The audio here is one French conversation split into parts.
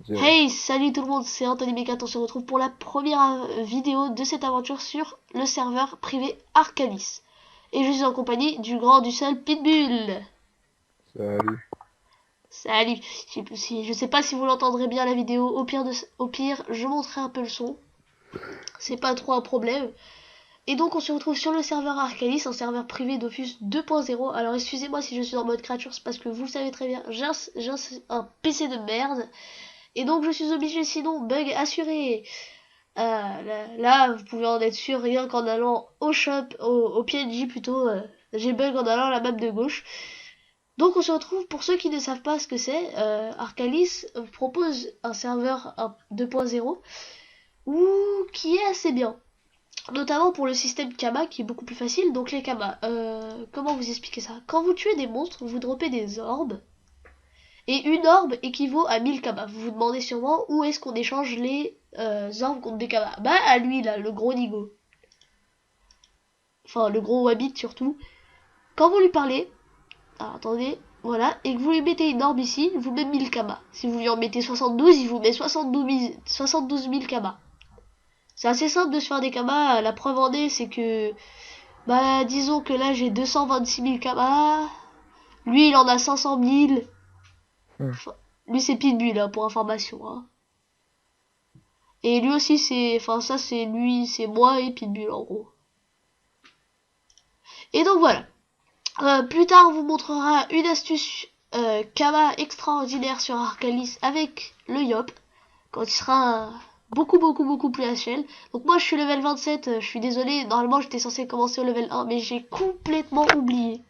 Zéro. Hey, salut tout le monde, c'est Anthony Mekat, on se retrouve pour la première vidéo de cette aventure sur le serveur privé Arcalis. Et je suis en compagnie du grand, du seul Pitbull. Salut. Salut, je sais pas si vous l'entendrez bien la vidéo, au pire, je monterai un peu le son. C'est pas trop un problème. Et donc on se retrouve sur le serveur Arcalis, un serveur privé Dofus 2.0. Alors excusez-moi si je suis en mode créature, c'est parce que vous le savez très bien, j'ai un PC de merde. Et donc je suis obligé, sinon bug assuré. Là, vous pouvez en être sûr rien qu'en allant au shop, au PNJ plutôt. J'ai bug en allant à la map de gauche. Donc on se retrouve, pour ceux qui ne savent pas ce que c'est, Arcalis propose un serveur 2.0 qui est assez bien. Notamment pour le système Kama qui est beaucoup plus facile. Donc les Kama, comment vous expliquer ça? Quand vous tuez des monstres, vous droppez des orbes. Et une orbe équivaut à 1000 Kama. Vous vous demandez sûrement où est-ce qu'on échange les orbes contre des Kama. Bah à lui là, le gros Nigo. Enfin le gros Wabbit surtout. Quand vous lui parlez, alors, attendez, voilà, et que vous lui mettez une orbe ici, il vous met 1000 Kama. Si vous lui en mettez 72, il vous met 72 000 Kama. C'est assez simple de se faire des Kama. La preuve en est, c'est que, bah disons que là j'ai 226 000 Kama. Lui il en a 500 000. Enfin, lui c'est Pitbull hein, pour information. Hein. Et lui aussi c'est, enfin ça c'est lui, c'est moi et Pitbull en gros. Et donc voilà. Plus tard on vous montrera une astuce Kama extraordinaire sur Arcalis avec le Yop. Quand il sera beaucoup plus HL. Donc moi je suis level 27, je suis désolé, normalement j'étais censé commencer au level 1 mais j'ai complètement oublié.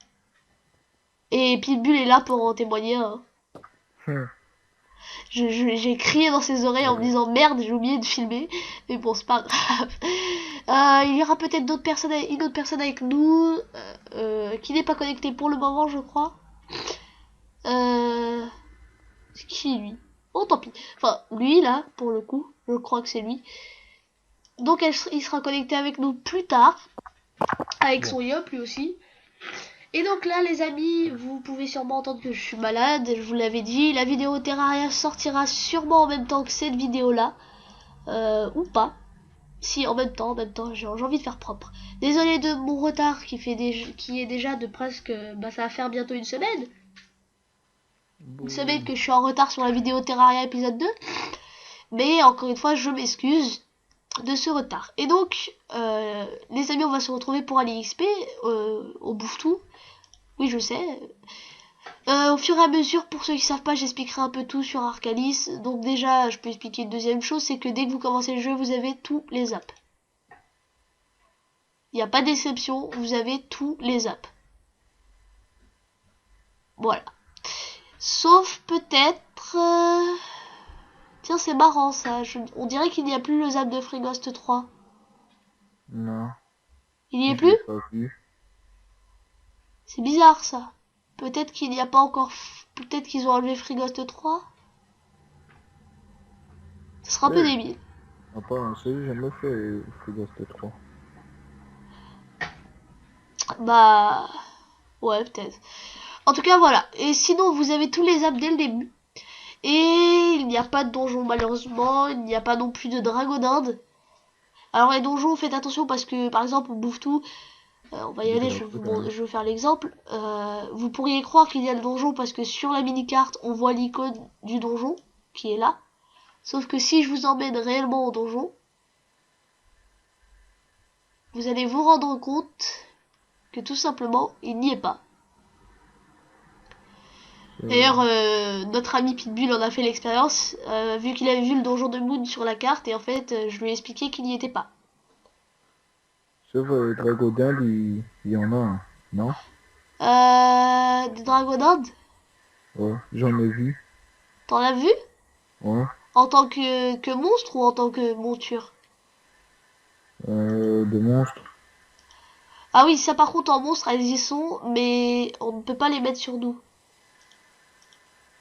Et Pitbull est là pour en témoigner. Hein. J'ai crié dans ses oreilles en me disant merde, j'ai oublié de filmer. Mais bon, c'est pas grave. Il y aura peut-être une autre personne avec nous qui n'est pas connectée pour le moment, je crois. C'est qui lui? Oh, tant pis. Enfin, lui là, pour le coup, je crois que c'est lui. Donc, il sera connecté avec nous plus tard, avec son Yop lui aussi. Et donc là les amis, vous pouvez sûrement entendre que je suis malade, je vous l'avais dit, la vidéo Terraria sortira sûrement en même temps que cette vidéo là, ou pas. Si en même temps, j'ai envie de faire propre. Désolé de mon retard qui est déjà de presque, bah ça va faire bientôt une semaine. Une semaine que je suis en retard sur la vidéo Terraria épisode 2. Mais encore une fois, je m'excuse de ce retard. Et donc, les amis, on va se retrouver pour aller XP, on bouffe tout. Oui, je sais. Au fur et à mesure, pour ceux qui savent pas, j'expliquerai un peu tout sur Arcalis. Donc déjà, je peux expliquer une deuxième chose, c'est que dès que vous commencez le jeu, vous avez tous les apps. Il n'y a pas d'exception, vous avez tous les apps. Voilà. Sauf peut-être... Tiens, c'est marrant ça. On dirait qu'il n'y a plus le zap de Freeghost 3. Non. Il n'y est Je plus? l'ai pas vu. C'est bizarre ça. Peut-être qu'il n'y a pas encore... Peut-être qu'ils ont enlevé Freeghost 3. Ça sera un peu débile. À part un seul, j'ai jamais fait Freeghost 3. Bah... Ouais, peut-être. En tout cas, voilà. Et sinon, vous avez tous les apps dès le début. Et il n'y a pas de donjon, malheureusement. Il n'y a pas non plus de dragon d'Inde. Alors, les donjons, faites attention parce que, par exemple, on bouffe tout. On va y aller, je vais vous faire l'exemple. Vous pourriez croire qu'il y a le donjon parce que sur la mini-carte, on voit l'icône du donjon qui est là. Sauf que si je vous emmène réellement au donjon, vous allez vous rendre compte que tout simplement, il n'y est pas. D'ailleurs, notre ami Pitbull en a fait l'expérience, vu qu'il avait vu le donjon de Moon sur la carte, et en fait, je lui ai expliqué qu'il n'y était pas. Sauf Dragodin, il y en a un, non? Des dragons d'Inde, Ouais, j'en ai vu. t'en as vu? Ouais. En tant que monstre ou en tant que monture? De monstres. Ah oui, ça par contre en monstre, elles y sont, mais on ne peut pas les mettre sur nous.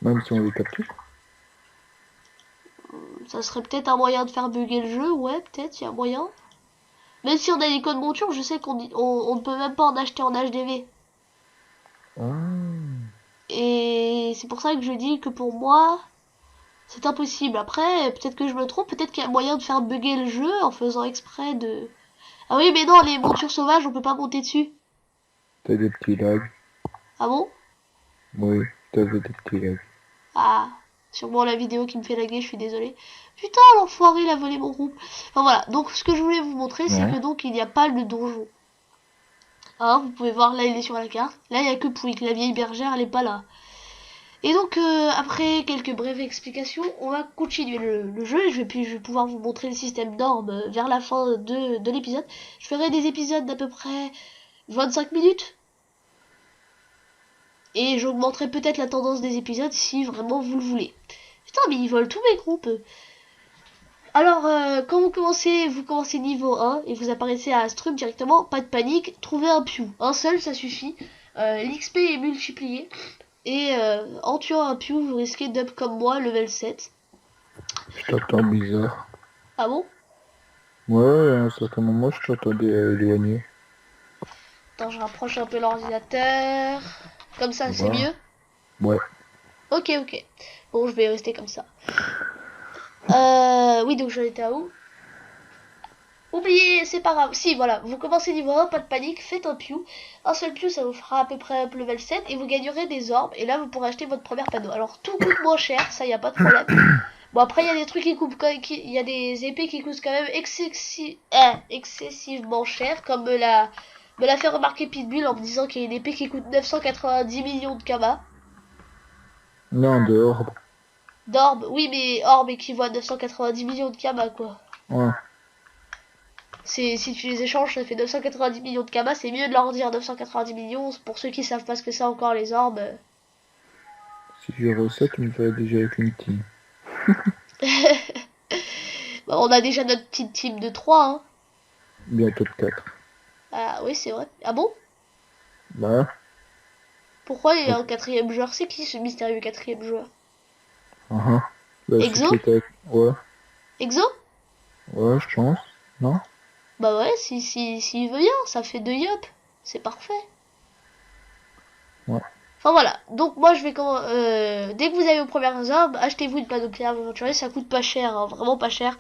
Même si on les capture. Ça serait peut-être un moyen de faire bugger le jeu, ouais, peut-être, il y a moyen. Même si on a l'icône monture, je sais qu'on on ne peut même pas en acheter en HDV. Ah. Et c'est pour ça que je dis que pour moi, C'est impossible. Après, peut-être que je me trompe, peut-être qu'il y a moyen de faire bugger le jeu en faisant exprès de... Ah oui, mais non, les montures sauvages, on peut pas monter dessus. T'as des petits lags. Ah bon? Oui, t'avais des petits lags. Ah, sûrement la vidéo qui me fait laguer, je suis désolée. Putain, l'enfoiré, il a volé mon groupe. Enfin voilà, donc ce que je voulais vous montrer, c'est Ouais. que donc il n'y a pas le donjon. Hein, vous pouvez voir, là il est sur la carte. Là, il n'y a que Pouic, la vieille bergère, elle est pas là. Et donc, après quelques brèves explications, on va continuer le jeu. Et je vais pouvoir vous montrer le système d'orbe vers la fin de l'épisode. Je ferai des épisodes d'à peu près 25 minutes. Et j'augmenterai peut-être la tendance des épisodes si vraiment vous le voulez. Putain, mais ils volent tous mes groupes. Alors, quand vous commencez niveau 1 et vous apparaissez à Astrum directement, pas de panique, trouvez un Pew. Un seul, ça suffit. L'XP est multiplié. Et en tuant un Pew, vous risquez d'up comme moi, level 7. Je t'entends bizarre. Ah bon? Ouais, à un certain moment, je t'entendais éloigné. Attends, je rapproche un peu l'ordinateur. Comme ça, c'est Voilà. mieux? Ouais. Ok, ok. Bon, je vais rester comme ça. Oui, donc j'en étais à où? Oubliez, c'est pas grave. Si, voilà, vous commencez niveau 1, pas de panique, faites un Pew. Un seul Pew, ça vous fera à peu près up level 7 et vous gagnerez des orbes. Et là, vous pourrez acheter votre premier panneau. Alors, tout coûte moins cher, ça, y a pas de problème. Bon, après, il y a des trucs qui coûtent il y a des épées qui coûtent quand même excessivement cher, comme me l'a fait remarquer Pitbull en me disant qu'il y a une épée qui coûte 990 millions de kamas. Non, dehors. D'orbe, oui, mais orbe équivaut à 990 millions de kamas, quoi. Ouais. Si tu les échanges, ça fait 990 millions de kamas, c'est mieux de leur dire 990 millions. Pour ceux qui savent pas ce que c'est encore les orbes. Si j'aurais ça, tu me ferais déjà avec une team. Bah, on a déjà notre petite team de 3, hein. Bientôt de 4. Ah oui, c'est vrai. Ah bon? Bah, Pourquoi il y a hop. un quatrième joueur? C'est qui ce mystérieux quatrième joueur? Bah, celui Exo? qui était avec... Ouais, Exo? ouais, je pense. Non? Bah ouais, s'il veut bien, ça fait 2 yop. C'est parfait. Ouais. Enfin voilà, donc moi je vais dès que vous avez vos premières armes, achetez-vous une panoplie aventurier, ça coûte pas cher, hein, vraiment pas cher.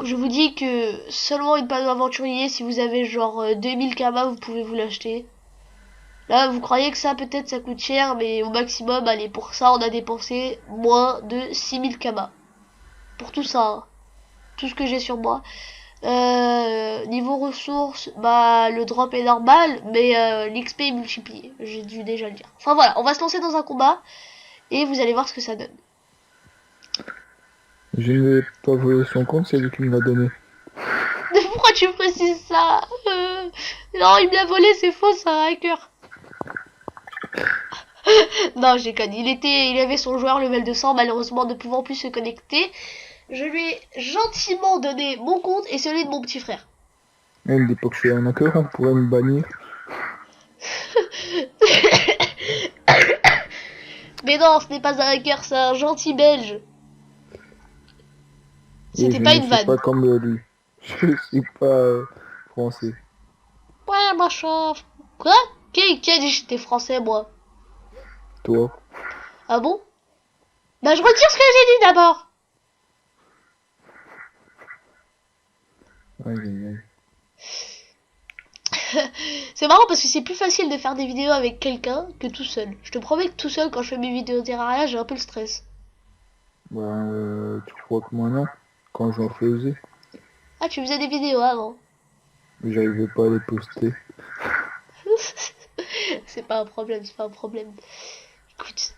Je vous dis que seulement une panneau aventurier, si vous avez genre 2000 kamas, vous pouvez vous l'acheter. Là, vous croyez que ça peut-être ça coûte cher, mais au maximum, allez, pour ça, on a dépensé moins de 6000 kamas. Pour tout ça, hein. Tout ce que j'ai sur moi. Niveau ressources, bah le drop est normal, mais l'XP est multiplié. J'ai dû déjà le dire. Enfin voilà, on va se lancer dans un combat et vous allez voir ce que ça donne. Je ne vais pas voler son compte, c'est lui qui me l'a donné. Pourquoi tu précises ça? Non, il me l'a volé, c'est faux, c'est un hacker. Non, j'ai connu. Il avait son joueur level 200, malheureusement ne pouvant plus se connecter. Je lui ai gentiment donné mon compte et celui de mon petit frère. Il me dit pas que je suis un hacker, on pourrait me bannir. Mais non, ce n'est pas un hacker, c'est un gentil belge. Et C'était je pas ne une suis vanne. pas comme lui. Je suis pas français. Ouais, machin. Quoi? Qui a dit que j'étais français, moi? Toi? Ah bon? Bah, je retire ce que j'ai dit d'abord. Aïe, aïe, aïe. C'est marrant parce que c'est plus facile de faire des vidéos avec quelqu'un que tout seul. Je te promets que tout seul, quand je fais mes vidéos Terraria, j'ai un peu le stress. Bah, tu crois que moi non? Quand j'en faisais, Ah, tu faisais des vidéos avant. j'arrivais pas à les poster. C'est pas un problème, c'est pas un problème. Écoute,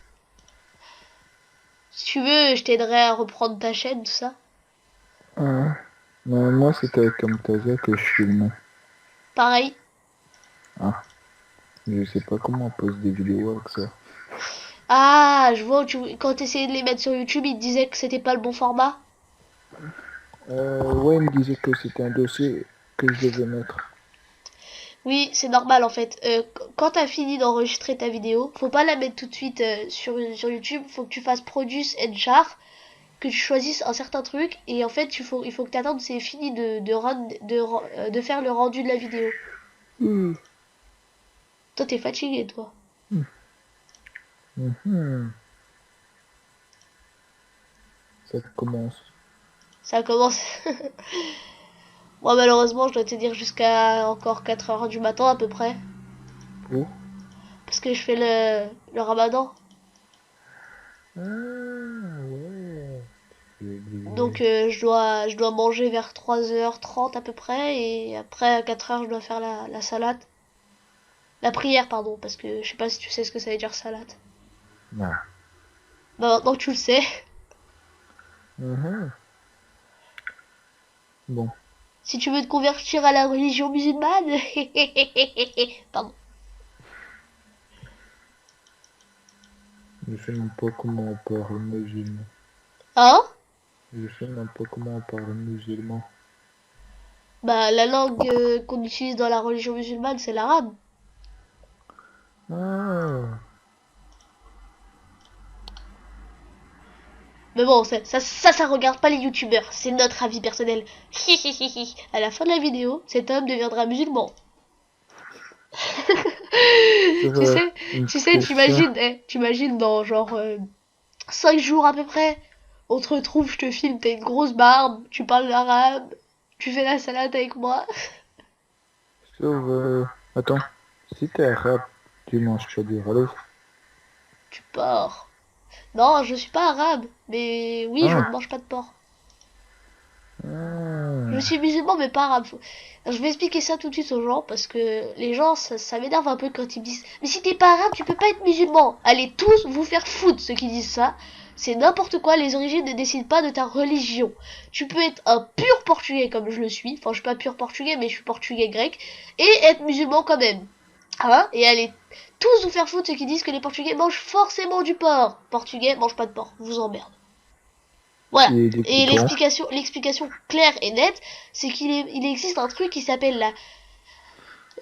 si tu veux, je t'aiderai à reprendre ta chaîne, tout ça. Ah, mais moi c'était avec Camtasia que je filmais. Pareil. Ah, je sais pas comment on poste des vidéos avec ça. Ah, je vois, quand t'essayais de les mettre sur YouTube, ils te disaient que c'était pas le bon format. Ouais, il me disait que c'était un dossier que je devais mettre. Oui, c'est normal en fait. Quand t'as fini d'enregistrer ta vidéo, faut pas la mettre tout de suite sur YouTube. Faut que tu fasses Produce and Char, que tu choisisses un certain truc et en fait il faut que t'attendes c'est fini de faire le rendu de la vidéo. Mmh. Toi t'es fatigué toi. Mmh. Ça commence. Ça commence. Moi, malheureusement, je dois te dire jusqu'à encore 4 heures du matin à peu près. Pour Parce que je fais le ramadan. Ah, ouais. J'ai Donc, oublié. je dois manger vers 3h30 à peu près. Et après, à 4 heures, je dois faire la salade. La prière, pardon. Parce que je sais pas si tu sais ce que ça veut dire salade. Non. Bah, maintenant que tu le sais. Mhm. Bon, Si tu veux te convertir à la religion musulmane. Pardon. je sais même pas comment on parle musulman. Hein? Je sais même pas comment on parle musulman. Bah, la langue qu'on utilise dans la religion musulmane, c'est l'arabe. Ah, Mais bon, ça regarde pas les youtubeurs. C'est notre avis personnel. À la fin de la vidéo, cet homme deviendra musulman. ça Tu va. sais, Une tu petite sais, question. t'imagines dans genre 5 jours à peu près, on te retrouve, je te filme, t'as une grosse barbe, tu parles l'arabe, tu fais la salade avec moi. Sauf, attends. Si t'es arabe, tu manges pas du râteau. Tu pars. Non, je suis pas arabe, mais oui, je ne Ah, mange pas de porc. Je ah. suis musulman, mais pas arabe. Je vais expliquer ça tout de suite aux gens, parce que les gens, ça m'énerve un peu quand ils me disent mais si t'es pas arabe, tu peux pas être musulman. Allez tous vous faire foutre, ceux qui disent ça. C'est n'importe quoi, les origines ne décident pas de ta religion. Tu peux être un pur portugais comme je le suis, enfin je suis pas pur portugais, mais je suis portugais grec, et être musulman quand même. Hein? Et allez tous vous faire foutre ceux qui disent que les portugais mangent forcément du porc. Portugais mangent pas de porc, je vous emmerde. Voilà. Et des Et coutons. l'explication claire et nette, c'est il existe un truc qui s'appelle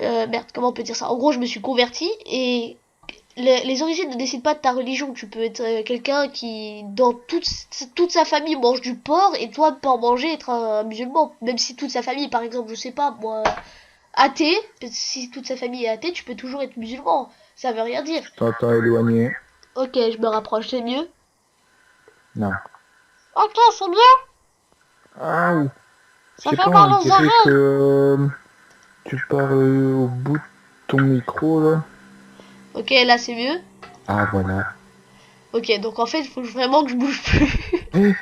la... merde, comment on peut dire ça? En gros, je me suis converti et les origines ne décident pas de ta religion. Tu peux être quelqu'un qui, dans toute sa famille, mange du porc et toi, pas en manger, être un musulman. Même si toute sa famille, par exemple, je sais pas, moi, athée, si toute sa famille est athée, tu peux toujours être musulman. Ça veut rien dire. Je t'entends éloigné. Ok, je me rapproche, c'est mieux. Non. Ok, c'est mieux. Ah, oui. Je Ça sais fait pas, mal on aux dirait que oreilles. tu parles au bout de ton micro là. Ok, là, c'est mieux. Ah, voilà. Ok, donc en fait, il faut vraiment que je bouge plus. Eh,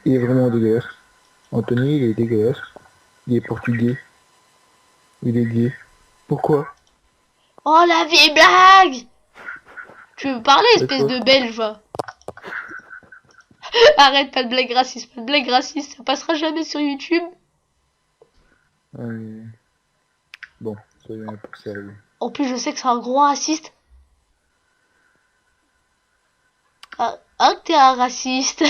il est vraiment dégueulasse. Anthony, il est dégueulasse. Il est portugais. Il est gay. Pourquoi? Oh, la vieille blague. Tu veux me parler, De espèce quoi? de belge, va. Arrête, pas de blague raciste, pas de blague raciste, ça passera jamais sur YouTube. Euh, Bon, soyons un peu sérieux. En plus, je sais que c'est un gros raciste. Ah, que t'es un raciste.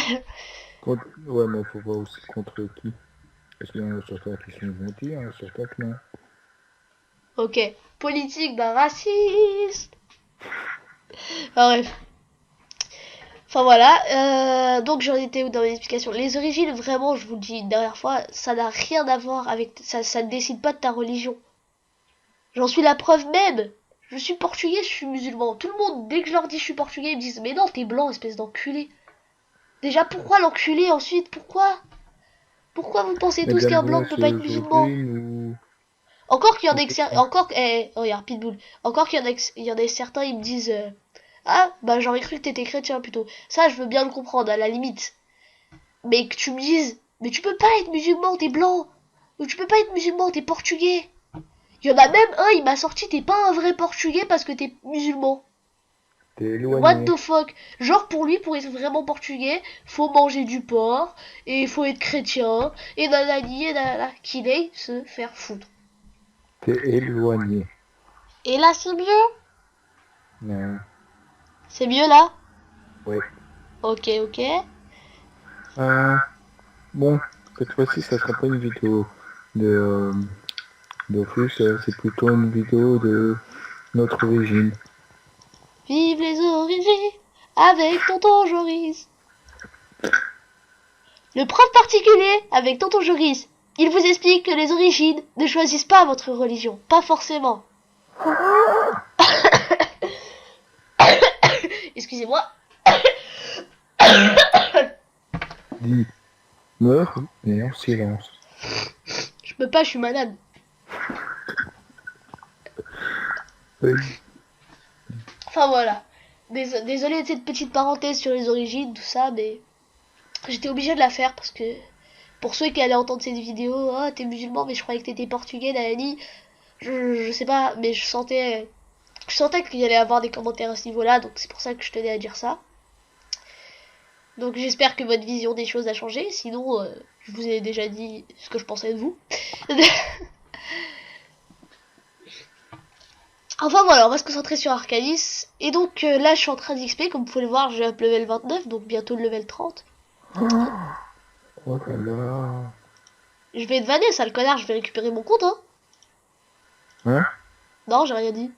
Ouais, mais faut voir aussi contre qui. Parce qu'il y en a certains qui sont gentils, hein, certains que non. Ok, politique d'un raciste. Enfin, bref. Enfin voilà, donc j'en étais où dans mes explications. Les origines, vraiment, je vous le dis une dernière fois, ça n'a rien à voir avec... Ça ne décide pas de ta religion. J'en suis la preuve même. Je suis portugais, je suis musulman. Tout le monde, dès que je leur dis je suis portugais, ils me disent mais non, t'es blanc, espèce d'enculé. Déjà, pourquoi l'enculé ensuite? Pourquoi vous pensez Mais tous qu'un blanc bienvenue ne peut pas être chez musulman? aujourd'hui, nous... Encore qu'il y en nous ait écoutons. encore regarde Pitbull. Encore qu'il y en ait certains, ils me disent ah bah j'aurais cru que t'étais chrétien plutôt. Ça, je veux bien le comprendre à la limite. Mais que tu me dises mais tu peux pas être musulman, t'es blanc. Ou tu peux pas être musulman, t'es portugais. Il y en a même un, il m'a sorti t'es pas un vrai portugais parce que t'es musulman. T'es What éloigné. the fuck? Genre pour lui, pour être vraiment portugais, faut manger du porc, et il faut être chrétien, et nanani, et nanana, qu'il aille se faire foutre. T'es éloigné. Et là, c'est mieux? Non. C'est mieux là? Ouais. Ok, ok. Euh, bon, cette fois-ci, ça sera pas une vidéo de d'Office, c'est plutôt une vidéo de notre origine. Vive les origines avec tonton Joris. Le prof particulier avec tonton Joris. Il vous explique que les origines ne choisissent pas votre religion. Pas forcément. Excusez-moi. Dis, meurs, mais en silence. Je peux pas, je suis malade. Oui. Enfin voilà. Désolé de cette petite parenthèse sur les origines, tout ça, mais j'étais obligée de la faire parce que pour ceux qui allaient entendre cette vidéo, oh t'es musulman mais je croyais que t'étais portugais, Nani. Je sais pas, mais je sentais qu'il y allait avoir des commentaires à ce niveau-là, donc c'est pour ça que je tenais à dire ça. Donc j'espère que votre vision des choses a changé, sinon je vous ai déjà dit ce que je pensais de vous. Enfin voilà, on va se concentrer sur Arcanis. Et donc là je suis en train d'XP, comme vous pouvez le voir, j'ai up level 29, donc bientôt le level 30. Oh là là. Je vais être vanné, sale connard, je vais récupérer mon compte, hein. Hein? Non, j'ai rien dit.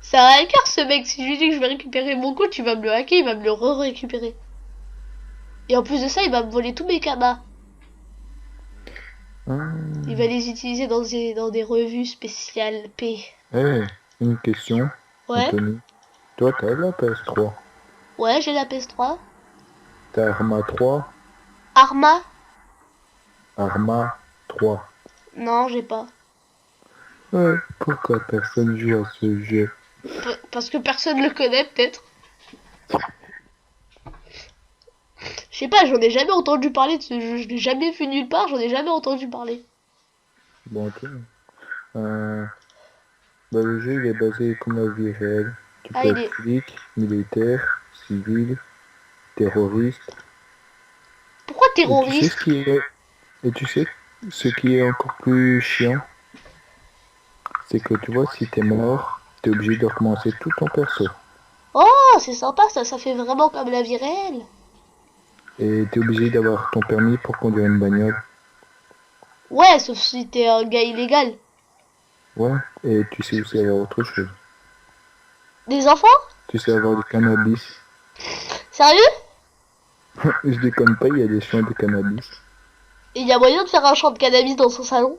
C'est un hacker ce mec, si je lui dis que je vais récupérer mon compte, tu vas me le hacker, il va me le récupérer. Et en plus de ça, il va me voler tous mes kamas. Il va les utiliser dans des revues spéciales P. Eh, une question, Ouais, Anthony. Toi, t'as la PS3. ouais, j'ai la PS3. T'as Arma 3. Arma? Arma 3. Non, j'ai pas. Ouais, pourquoi personne joue à ce jeu? Parce que personne le connaît, peut-être. Je sais pas, j'en ai jamais entendu parler de ce jeu. Je l'ai jamais vu nulle part, j'en ai jamais entendu parler. Bon, ok. Euh, bah, le jeu, il est basé comme la vie réelle. Tu Ah, peux il être est. flic, militaire, civil, terroriste. Pourquoi Et tu sais ce terroriste? qui est... Et tu sais ce qui est encore plus chiant, c'est que tu vois, si t'es mort, t'es obligé de recommencer tout ton perso. Oh, c'est sympa ça, ça fait vraiment comme la vie réelle. Et t'es obligé d'avoir ton permis pour conduire une bagnole. Ouais, sauf si t'es un gars illégal. Ouais, et tu sais aussi avoir autre chose. Des enfants? Tu sais avoir du cannabis. Sérieux? Je déconne pas, il y a des champs de cannabis. Il y a moyen de faire un champ de cannabis dans son salon?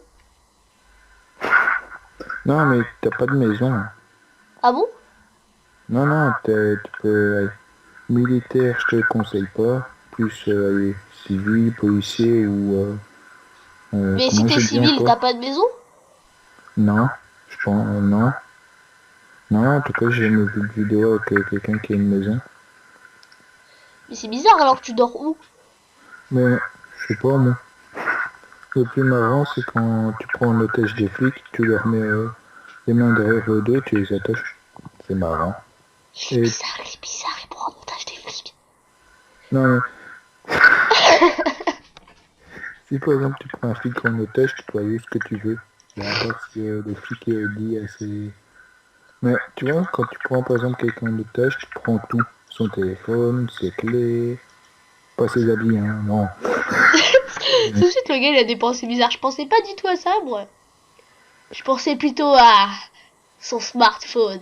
Non, mais t'as pas de maison. Ah bon? Non, non, tu peux aller militaire, je te le conseille pas. Plus aller civil, policier ou... Mais si comment t'es j'ai dit civil, t'as encore? pas de maison? Non, je pense... non. Non, en tout cas, j'ai jamais vu de vidéo avec quelqu'un qui a une maison. Mais c'est bizarre alors que tu dors où? Mais, je sais pas, moi. Le plus marrant, c'est quand tu prends en otage des flics, tu leur mets les mains derrière le dos, tu les attaches. C'est marrant. Et, Il est bizarre, il prend en otage des flics. non, mais si par exemple tu prends un flic en otage, tu peux aller où ce que tu veux. Bon, à part si le flic dit assez... Mais tu vois, quand tu prends par exemple quelqu'un en otage, tu prends tout. Son téléphone, ses clés, pas ses habits, hein, non. Tout de suite, le gars il a des pensées bizarres. Je pensais pas du tout à ça, moi. Je pensais plutôt à son smartphone.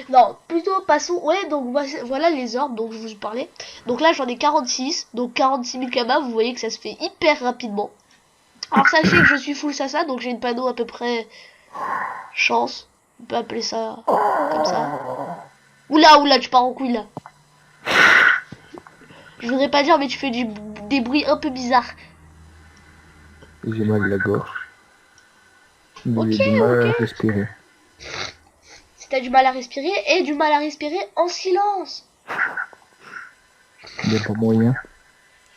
Non, plutôt passons. Ouais, donc voilà les orbes dont je vous parlais. Donc là, j'en ai 46. Donc 46 000 kamas, vous voyez que ça se fait hyper rapidement. Alors sachez que je suis full sasa, donc j'ai une panneau à peu près chance. On peut appeler ça comme ça. Oula, oula, tu pars en couille là. Je voudrais pas dire, mais tu fais des bruits un peu bizarres. J'ai mal à la gorge. Ok, J'ai du mal ok. à respirer. Si t'as du mal à respirer, et du mal à respirer en silence. Il n'y a pas moyen.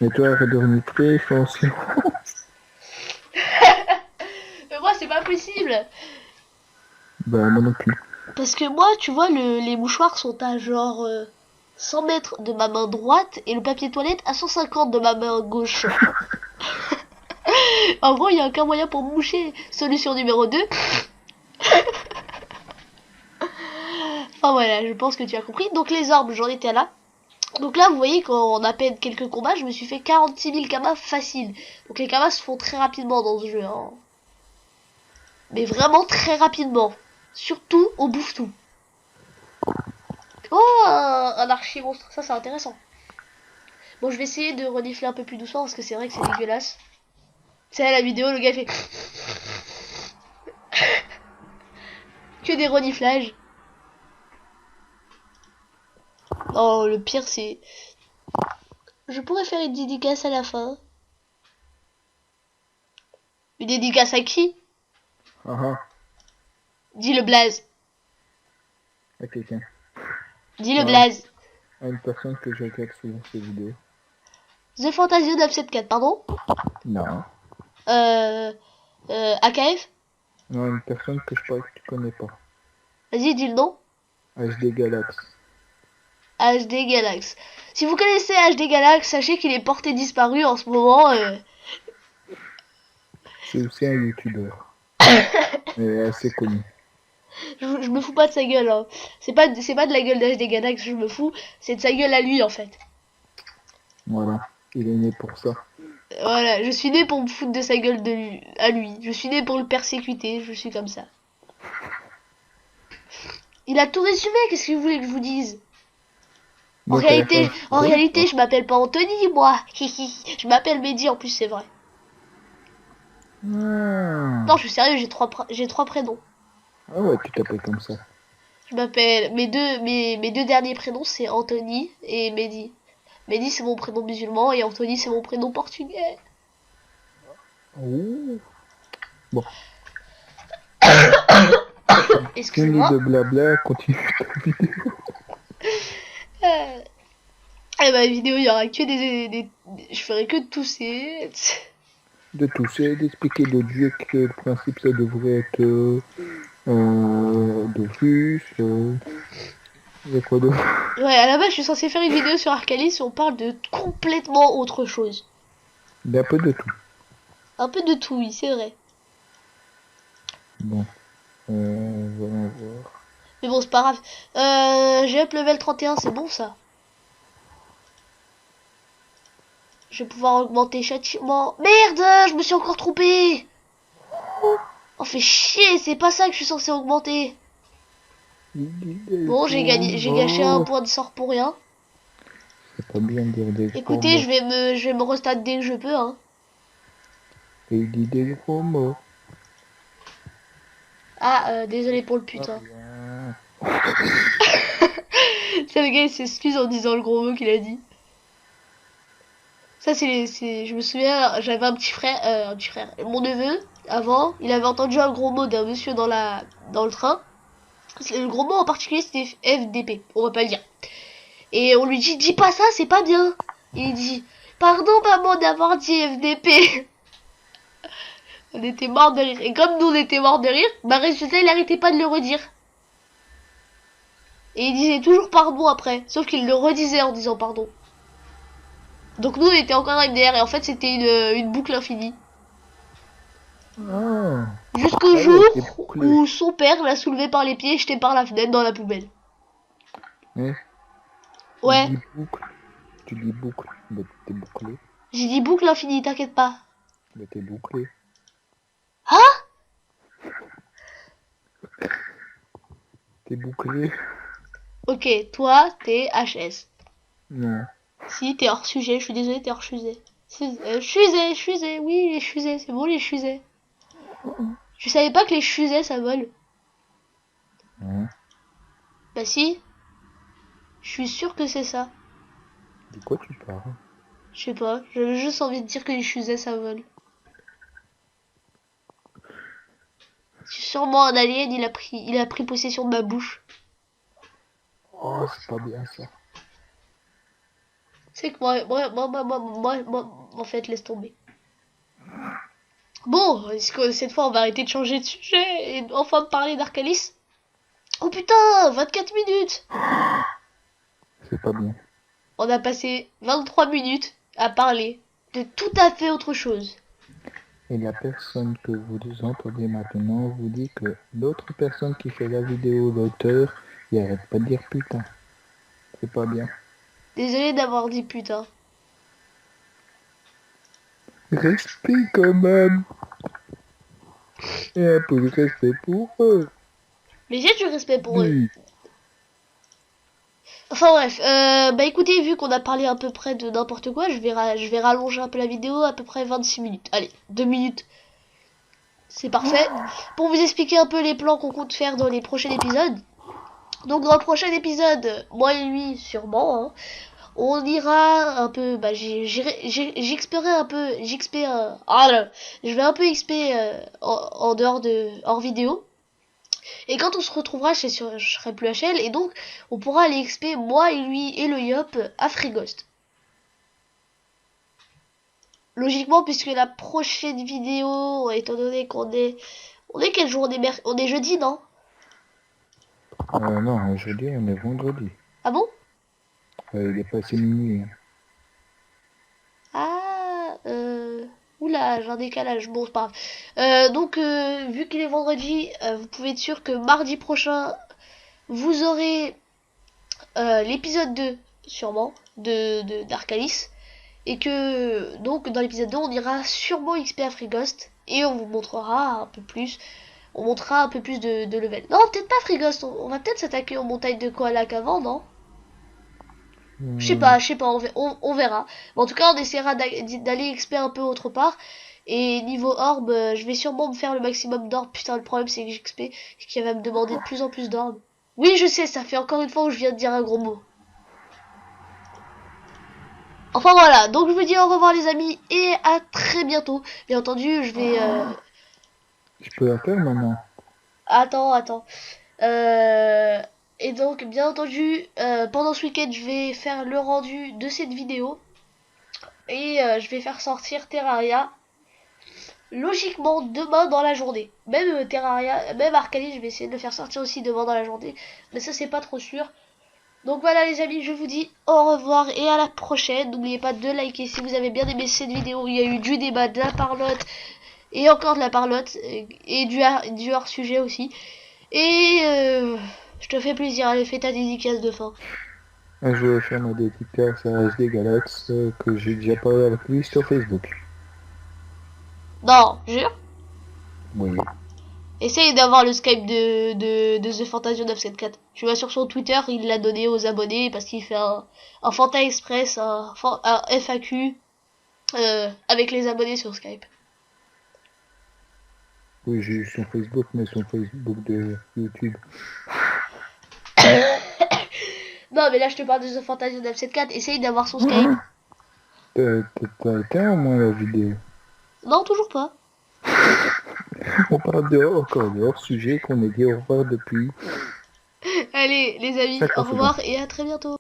Mais toi, arrête de renifler, fais en silence. Mais moi, c'est pas possible. Bah, moi non plus. Parce que moi, tu vois, les mouchoirs sont à genre 100 mètres de ma main droite et le papier toilette à 150 de ma main gauche. En gros, il n'y a aucun moyen pour me moucher. Solution numéro 2. Enfin voilà, je pense que tu as compris. Donc les orbes, j'en étais là. Donc là, vous voyez qu'en à peine quelques combats, je me suis fait 46 000 kamas facile. Donc les kamas se font très rapidement dans ce jeu. Hein. Mais vraiment très rapidement. Surtout, on bouffe tout. Oh, un archi-monstre. Ça, c'est intéressant. Bon, je vais essayer de renifler un peu plus doucement parce que c'est vrai que c'est dégueulasse. C'est la vidéo, le gars fait que des reniflages. Oh, le pire, c'est... Je pourrais faire une dédicace à la fin. Une dédicace à qui? Ah Dis le blaze. à quelqu'un. Dis le Ouais. blaze. À une personne que je regarde souvent ces vidéos. The Fantasio 974, pardon. Non. AKF. Non, une personne que je crois que tu connais pas. Vas-y, dis le nom. HD Galax. HD Galax. Si vous connaissez HD Galax, sachez qu'il est porté disparu en ce moment. C'est aussi un youtubeur. Mais assez connu. Je me fous pas de sa gueule. Hein. C'est pas de la gueule d'HD Galax que je me fous. C'est de sa gueule à lui, en fait. Voilà. Il est né pour ça. Voilà, je suis né pour me foutre de sa gueule à lui. Je suis né pour le persécuter. Je suis comme ça. Il a tout résumé. Qu'est-ce que vous voulez que je vous dise? En Donc, à la réalité, fin, je m'appelle pas Anthony, moi. Je m'appelle Mehdi, en plus, c'est vrai. Ah. Non, je suis sérieux, j'ai trois prénoms. Ah ouais, tu t'appelles comme ça. Je m'appelle... Mes deux derniers prénoms, c'est Anthony et Mehdi. Mehdi, c'est mon prénom musulman et Anthony, c'est mon prénom portugais. Oh. Bon. Fini Excuse-moi. de blabla, continue ta vidéo. Et ma vidéo, il y aura que je ferai que de tousser. De toucher, d'expliquer le Dieu que le principe ça devrait être de juste. Il y a quoi d'autre? Ouais, à la base, je suis censée faire une vidéo sur Arcalis où on parle de complètement autre chose. Il y a un peu de tout. Un peu de tout, oui, c'est vrai. Bon. Voyons voir. Mais bon, c'est pas grave. J'ai up level 31, c'est bon ça. Je vais pouvoir augmenter châtiment. Merde, je me suis encore trompé. Oh, fait chier, c'est pas ça que je suis censé augmenter. Bon, j'ai gâché un point de sort pour rien. C'est pas bien de dire des gros Écoutez, mots. je vais me restat dès que je peux, hein. Et il dit des gros mots. Ah, désolé pour le putain. Rien. C'est le gars, il s'excuse en disant le gros mot qu'il a dit. Ça, je me souviens, j'avais un petit frère, mon neveu, avant, il avait entendu un gros mot d'un monsieur dans le train. Le gros mot en particulier, c'était FDP, on va pas le dire. Et on lui dit, dis pas ça, c'est pas bien. Et il dit, pardon maman d'avoir dit FDP. On était mort de rire. Et comme nous on était mort de rire, bah résultat il arrêtait pas de le redire. Et il disait toujours pardon après. Sauf qu'il le redisait en disant pardon. Donc nous on était encore MDR et en fait c'était une boucle infinie. Ah. Jusqu'au Ah jour ouais, c'est bouclé. où son père l'a soulevé par les pieds et jeté par la fenêtre dans la poubelle. Mais Ouais, tu dis boucle. Tu dis boucle. Bah t'es bouclé. j'ai dit boucle infinie, t'inquiète pas. Bah t'es bouclé. Hein? T'es bouclé. Ok, toi t'es HS. Non. Si, t'es hors sujet, je suis désolée, t'es hors sujet. Chusé, oui, les chusés, c'est bon les chusés. Je savais pas que les chusés ça vole. Hein? Bah si, je suis sûre que c'est ça. De quoi tu parles? Je sais pas, j'avais juste envie de dire que les chusés ça vole. C'est sûrement un alien, il a pris possession de ma bouche. Oh, c'est pas bien ça. C'est que moi, en fait, laisse tomber. Bon, est-ce que cette fois on va arrêter de changer de sujet et enfin de parler d'Arcalis? Oh putain, 24 minutes! C'est pas bien. On a passé 23 minutes à parler de tout à fait autre chose. Et la personne que vous entendez maintenant vous dit que l'autre personne qui fait la vidéo, l'auteur, il arrête pas de dire putain. C'est pas bien. Désolé d'avoir dit putain. Respect quand même. Et un peu de respect pour eux. Mais j'ai du respect pour eux. Oui. Enfin bref, bah écoutez, vu qu'on a parlé à peu près de n'importe quoi, je vais rallonger un peu la vidéo, à peu près 26 minutes. Allez, 2 minutes. C'est parfait. Pour vous expliquer un peu les plans qu'on compte faire dans les prochains épisodes. Donc dans le prochain épisode, moi et lui sûrement, hein, on ira un peu, bah j'expérerai un peu, je vais un peu XP en dehors de hors vidéo. Et quand on se retrouvera, je serai plus HL et donc on pourra aller XP moi et lui et le Yop à Free-Ghost. Logiquement, puisque la prochaine vidéo, étant donné on est quel jour? On est jeudi, non? Non, aujourd'hui on est vendredi. Ah bon? Il est passé minuit. Hein. Ah, oula, j'ai un décalage. Bon, c'est pas grave. Donc, vu qu'il est vendredi, vous pouvez être sûr que mardi prochain, vous aurez l'épisode 2, sûrement, d'Arcalis. Et que, donc, dans l'épisode 2, on ira sûrement XP à Free-Ghost. Et on vous montrera un peu plus. On montrera un peu plus de level. Non, peut-être pas Free-Ghost. On va peut-être s'attaquer aux montagnes de Koalak avant, non? Je sais pas, on verra. Mais en tout cas, on essaiera d'aller XP un peu autre part. Et niveau orbe, je vais sûrement me faire le maximum d'orbe. Putain, le problème c'est que j'XP et qu'il va me demander de plus en plus d'orbe. Oui, je sais, ça fait encore une fois où je viens de dire un gros mot. Enfin voilà, donc je vous dis au revoir les amis et à très bientôt. Bien entendu, je vais... Je peux la faire maintenant. Attends. Euh... Et donc, bien entendu, pendant ce week-end, je vais faire le rendu de cette vidéo. Et je vais faire sortir Terraria logiquement demain dans la journée. Même Terraria, même Arcalis, je vais essayer de le faire sortir aussi demain dans la journée. Mais ça, c'est pas trop sûr. Donc voilà les amis, je vous dis au revoir et à la prochaine. N'oubliez pas de liker si vous avez bien aimé cette vidéo. Il y a eu du débat, de la parlotte et encore de la parlotte et du hors-sujet aussi. Et je te fais plaisir, allez, fais ta dédicace de fin. Je vais faire ma dédicace à SD Galax que j'ai déjà parlé avec lui sur Facebook. Non, jure. Oui. Essaye d'avoir le Skype de The Fantasio 974. Tu vois sur son Twitter, il l'a donné aux abonnés parce qu'il fait un Fanta Express, un FAQ avec les abonnés sur Skype. Oui, j'ai eu son Facebook, mais son Facebook de YouTube. Non, mais là je te parle de The Fantasio 974. Essaye d'avoir son Skype. T'as éteint au moins la vidéo. Non, toujours pas. On parle encore de hors sujet qu'on est dit au revoir depuis Allez, les amis, au 50 secondes. revoir et à très bientôt.